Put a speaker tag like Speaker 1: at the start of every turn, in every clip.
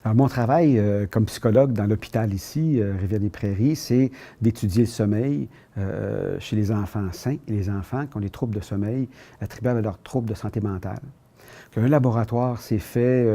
Speaker 1: Alors, mon travail comme psychologue dans l'hôpital ici, Rivière-des-Prairies, c'est d'étudier le sommeil chez les enfants sains et les enfants qui ont des troubles de sommeil attribuables à leurs troubles de santé mentale. Un laboratoire s'est fait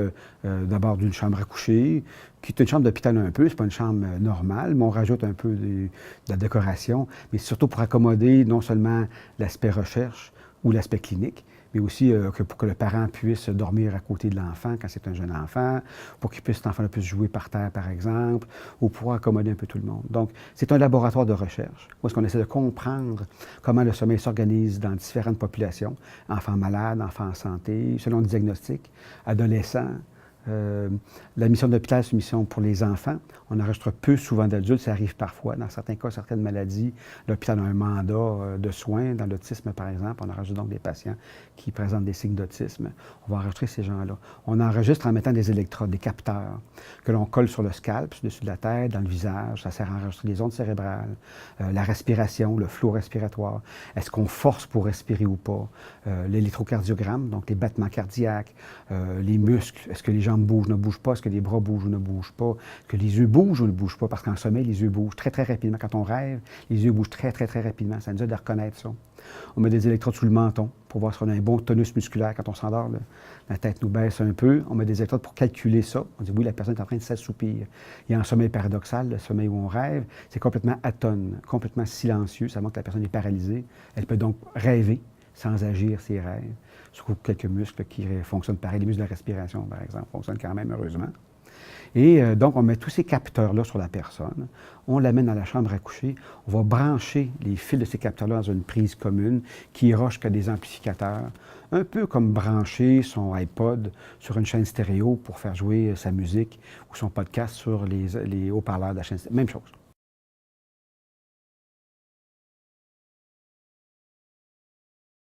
Speaker 1: d'abord d'une chambre à coucher, qui est une chambre d'hôpital un peu, c'est pas une chambre normale, mais on rajoute un peu de la décoration, mais surtout pour accommoder non seulement l'aspect recherche ou l'aspect clinique, mais aussi pour que le parent puisse dormir à côté de l'enfant quand c'est un jeune enfant, pour qu'il puisse, cet enfant puisse jouer par terre, par exemple, ou pour accommoder un peu tout le monde. Donc, c'est un laboratoire de recherche, où est-ce qu'on essaie de comprendre comment le sommeil s'organise dans différentes populations, enfants malades, enfants en santé, selon le diagnostic, adolescents. La mission de l'hôpital, c'est une mission pour les enfants. On enregistre peu souvent d'adultes, ça arrive parfois. Dans certains cas, certaines maladies, l'hôpital a un mandat de soins. Dans l'autisme, par exemple, on enregistre donc des patients qui présentent des signes d'autisme. On va enregistrer ces gens-là. On enregistre en mettant des électrodes, des capteurs, que l'on colle sur le scalp, sur-dessus de la tête, dans le visage. Ça sert à enregistrer les ondes cérébrales, la respiration, le flot respiratoire. Est-ce qu'on force pour respirer ou pas? L'électrocardiogramme, donc les battements cardiaques, les muscles. Est-ce que les jambes bougent, ne bougent pas? Est-ce que les bras bougent ou ne bougent pas? Que les yeux bougent ou ne bougent pas? Parce qu'en sommeil, les yeux bougent très, très rapidement. Quand on rêve, les yeux bougent très, très, très rapidement. Ça nous aide à reconnaître ça. On met des électrodes sous le menton pour voir si on a un bon tonus musculaire. Quand on s'endort, la tête nous baisse un peu. On met des électrodes pour calculer ça. On dit oui, la personne est en train de s'assoupir. Il y a un sommeil paradoxal, le sommeil où on rêve. C'est complètement atone, complètement silencieux. Ça montre que la personne est paralysée. Elle peut donc rêver sans agir ses rêves. Surtout quelques muscles qui fonctionnent pareil. Les muscles de la respiration, par exemple, fonctionnent quand même, heureusement. Et donc, on met tous ces capteurs-là sur la personne. On l'amène dans la chambre à coucher. On va brancher les fils de ces capteurs-là dans une prise commune qui ira jusqu'à des amplificateurs. Un peu comme brancher son iPod sur une chaîne stéréo pour faire jouer sa musique ou son podcast sur les haut-parleurs de la chaîne stéréo. Même chose.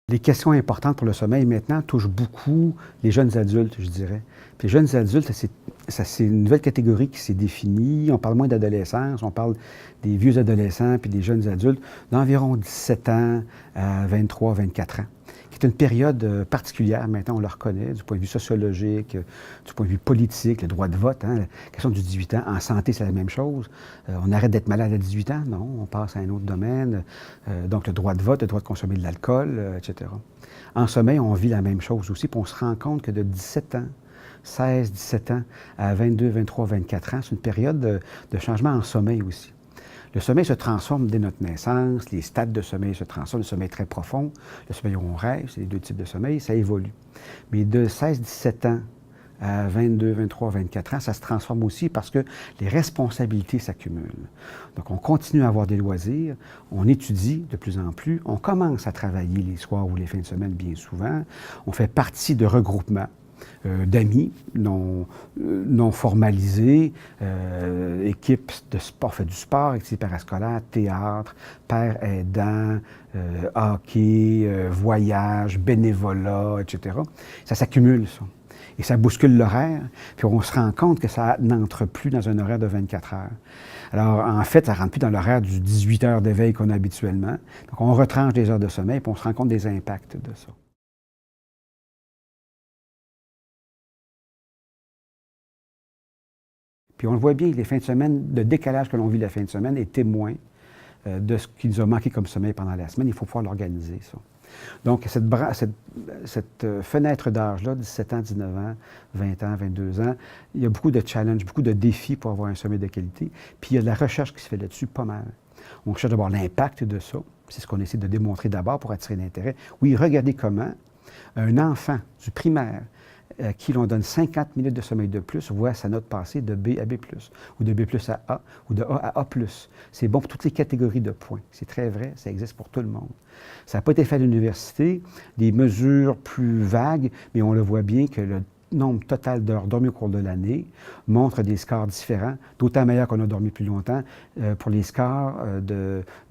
Speaker 1: Les questions importantes pour le sommeil maintenant touchent beaucoup les jeunes adultes, je dirais. Puis les jeunes adultes, c'est une nouvelle catégorie qui s'est définie. On parle moins d'adolescence, on parle des vieux adolescents puis des jeunes adultes d'environ 17 ans à 23, 24 ans, qui est une période particulière. Maintenant, on le reconnaît du point de vue sociologique, du point de vue politique, le droit de vote. Hein, la question du 18 ans, en santé, c'est la même chose. On arrête d'être malade à 18 ans? Non, on passe à un autre domaine. Donc, le droit de vote, le droit de consommer de l'alcool, etc. En sommeil, on vit la même chose aussi, puis on se rend compte que de 17 ans, 16, 17 ans à 22, 23, 24 ans, c'est une période de changement en sommeil aussi. Le sommeil se transforme dès notre naissance, les stades de sommeil se transforment, le sommeil très profond, le sommeil où on rêve, c'est les deux types de sommeil, ça évolue. Mais de 16, 17 ans à 22, 23, 24 ans, ça se transforme aussi parce que les responsabilités s'accumulent. Donc, on continue à avoir des loisirs, on étudie de plus en plus, on commence à travailler les soirs ou les fins de semaine bien souvent, on fait partie de regroupements d'amis non formalisés, équipes de sport, fait du sport, activités parascolaires, théâtre, pères aidants, hockey, voyage, bénévolat, etc. Ça s'accumule, ça. Et ça bouscule l'horaire, puis on se rend compte que ça n'entre plus dans un horaire de 24 heures. Alors, en fait, ça ne rentre plus dans l'horaire du 18 heures d'éveil qu'on a habituellement. Donc, on retranche des heures de sommeil, puis on se rend compte des impacts de ça. Puis on le voit bien, les fins de semaine, le décalage que l'on vit la fin de semaine est témoin de ce qui nous a manqué comme sommeil pendant la semaine. Il faut pouvoir l'organiser, ça. Donc, cette fenêtre d'âge-là, 17 ans, 19 ans, 20 ans, 22 ans, il y a beaucoup de challenges, beaucoup de défis pour avoir un sommeil de qualité. Puis il y a de la recherche qui se fait là-dessus pas mal. On cherche d'abord l'impact de ça. C'est ce qu'on essaie de démontrer d'abord pour attirer l'intérêt. Oui, regardez comment un enfant du primaire à qui l'on donne 50 minutes de sommeil de plus, voit sa note passer de B à B+, ou de B+ à A, ou de A à A+. C'est bon pour toutes les catégories de points. C'est très vrai, ça existe pour tout le monde. Ça n'a pas été fait à l'université, des mesures plus vagues, mais on le voit bien que le nombre total d'heures dormies au cours de l'année montre des scores différents, d'autant meilleur qu'on a dormi plus longtemps pour les scores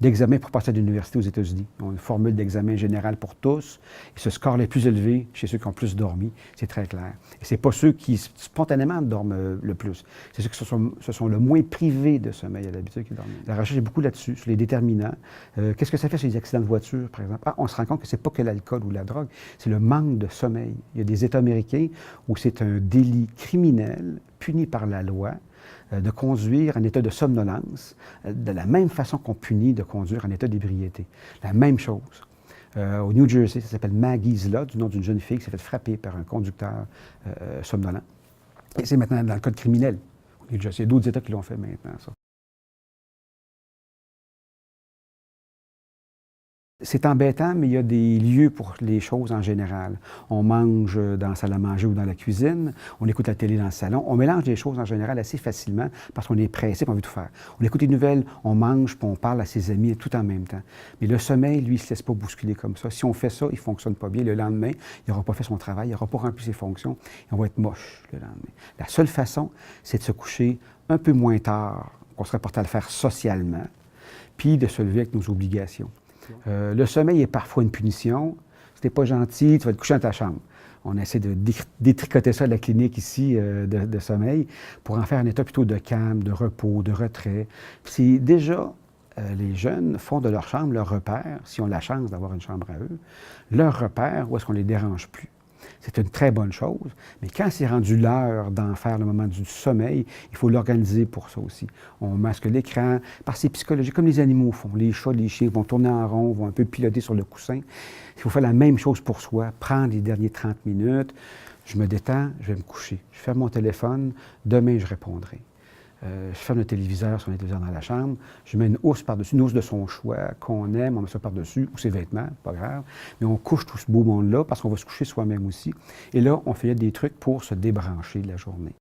Speaker 1: d'examen pour passer à l'université aux États-Unis. On a une formule d'examen général pour tous, et ce score est plus élevé chez ceux qui ont plus dormi, c'est très clair. Et ce n'est pas ceux qui spontanément dorment le plus, c'est ceux qui se sont le moins privés de sommeil à l'habitude qui dorment. La recherche est beaucoup là-dessus, sur les déterminants. Qu'est-ce que ça fait sur les accidents de voiture, par exemple? On se rend compte que ce n'est pas que l'alcool ou la drogue, c'est le manque de sommeil. Il y a des États américains où c'est un délit criminel puni par la loi de conduire en état de somnolence, de la même façon qu'on punit de conduire en état d'ébriété. La même chose. Au New Jersey, ça s'appelle Maggie's Law, du nom d'une jeune fille qui s'est fait frapper par un conducteur somnolent. Et c'est maintenant dans le code criminel. Au New Jersey, il y a d'autres États qui l'ont fait maintenant, ça. C'est embêtant, mais il y a des lieux pour les choses en général. On mange dans la salle à manger ou dans la cuisine, on écoute la télé dans le salon, on mélange les choses en général assez facilement parce qu'on est pressé et on veut tout faire. On écoute les nouvelles, on mange, puis on parle à ses amis tout en même temps. Mais le sommeil, lui, il ne se laisse pas bousculer comme ça. Si on fait ça, il ne fonctionne pas bien. Le lendemain, il n'aura pas fait son travail, il n'aura pas rempli ses fonctions et on va être moche le lendemain. La seule façon, c'est de se coucher un peu moins tard qu'on serait porté à le faire socialement, puis de se lever avec nos obligations. Le sommeil est parfois une punition. Si tu n'es pas gentil, tu vas te coucher dans ta chambre. On essaie de détricoter ça à la clinique ici de sommeil pour en faire un état plutôt de calme, de repos, de retrait. C'est déjà, les jeunes font de leur chambre leur repère, si on a la chance d'avoir une chambre à eux, leur repère où est-ce qu'on ne les dérange plus. C'est une très bonne chose, mais quand c'est rendu l'heure d'en faire le moment du sommeil, il faut l'organiser pour ça aussi. On masque l'écran, parce que c'est psychologique, comme les animaux font. Les chats, les chiens vont tourner en rond, vont un peu piloter sur le coussin. Il faut faire la même chose pour soi, prendre les derniers 30 minutes, je me détends, je vais me coucher. Je ferme mon téléphone, demain je répondrai. Je ferme le téléviseur, si on est téléviseur dans la chambre, je mets une housse par-dessus, une housse de son choix, qu'on aime, on met ça par-dessus, ou ses vêtements, pas grave, mais on couche tout ce beau monde-là parce qu'on va se coucher soi-même aussi. Et là, on fait des trucs pour se débrancher de la journée.